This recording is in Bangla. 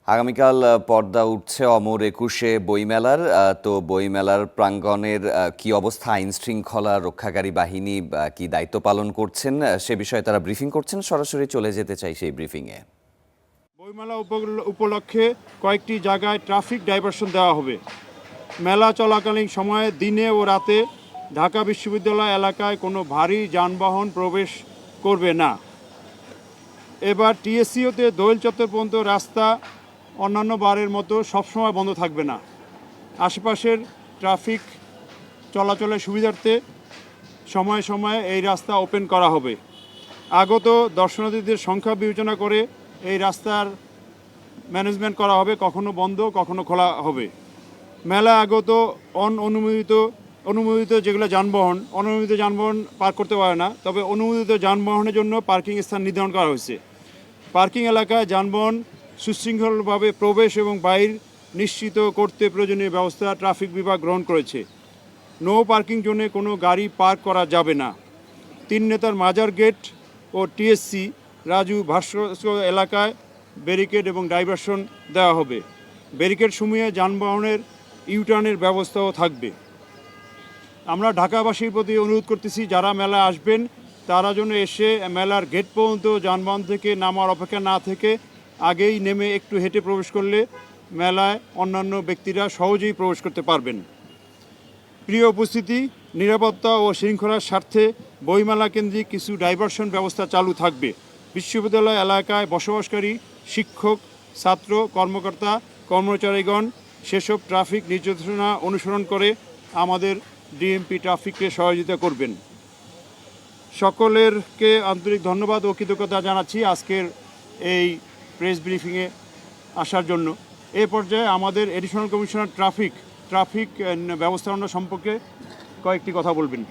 আগামীকাল পর্দা উঠছে অমর একুশে বইমেলার। তো বইমেলার প্রাঙ্গণের কি অবস্থা, আইন শৃঙ্খলা রক্ষাকারী বাহিনী কি দায়িত্ব পালন করছেন সে বিষয়ে তারা ব্রিফিং করছেন। সরাসরি চলে যেতে চাই সেই ব্রিফিংয়ে। বইমেলা উপলক্ষে কয়েকটি জায়গায় ট্রাফিক ডাইভারশন দেওয়া হবে। মেলা চলাকালীন সময়ে দিনে ও রাতে ঢাকা বিশ্ববিদ্যালয় এলাকায় কোনো ভারী যানবাহন প্রবেশ করবে না। এবার টিএসসিওতে দোয়েল চত্বর পর্যন্ত রাস্তা অন্যান্য বারের মতো সবসময় বন্ধ থাকবে না। আশেপাশের ট্রাফিক চলাচলের সুবিধার্থে সময়ে সময়ে এই রাস্তা ওপেন করা হবে। আগত দর্শনার্থীদের সংখ্যা বিবেচনা করে এই রাস্তার ম্যানেজমেন্ট করা হবে, কখনো বন্ধ কখনো খোলা হবে। মেলা আগত অনুমোদিত যেগুলো যানবাহন, অনুমোদিত যানবাহন পার্ক করতে পারে না, তবে অনুমোদিত যানবাহনের জন্য পার্কিং স্থান নির্ধারণ করা হয়েছে। পার্কিং এলাকায় যানবাহন সুশৃঙ্খলভাবে প্রবেশ এবং বাইর নিশ্চিত করতে প্রয়োজনীয় ব্যবস্থা ট্রাফিক বিভাগ গ্রহণ করেছে। নো পার্কিং জোনে কোনো গাড়ি পার্ক করা যাবে না। তিন নেতার মাজার গেট ও টিএসসি রাজু ভাস্কর্য এলাকায় ব্যারিকেড এবং ডাইভারশন দেওয়া হবে। ব্যারিকেড সমূহে যানবাহনের ইউটার্নের ব্যবস্থাও থাকবে। আমরা ঢাকাবাসীর প্রতি অনুরোধ করতেছি, যারা মেলা আসবেন তারা যেন এসে মেলার গেট পর্যন্ত যানবাহন থেকে নামার অপেক্ষা না থেকে আগেই নেমে একটু হেঁটে প্রবেশ করলে মেলায় অন্যান্য ব্যক্তিরা সহজেই প্রবেশ করতে পারবেন। প্রিয় উপস্থিতি, নিরাপত্তা ও শৃঙ্খলার স্বার্থে বইমেলা কেন্দ্রিক কিছু ডাইভারশন ব্যবস্থা চালু থাকবে। বিশ্ববিদ্যালয় এলাকায় বসবাসকারী শিক্ষক, ছাত্র, কর্মকর্তা, কর্মচারীগণ সেসব ট্রাফিক নির্দেশনা অনুসরণ করে আমাদের ডিএমপি ট্রাফিককে সহযোগিতা করবেন। সকলেরকে আন্তরিক ধন্যবাদ ও কৃতজ্ঞতা জানাচ্ছি আজকের এই প্রেস ব্রিফিংয়ে আসার জন্য। এ পর্যায়ে আমাদের এডিশনাল কমিশনার ট্রাফিক ব্যবস্থাপনা সম্পর্কে কয়েকটি কথা বলবেন।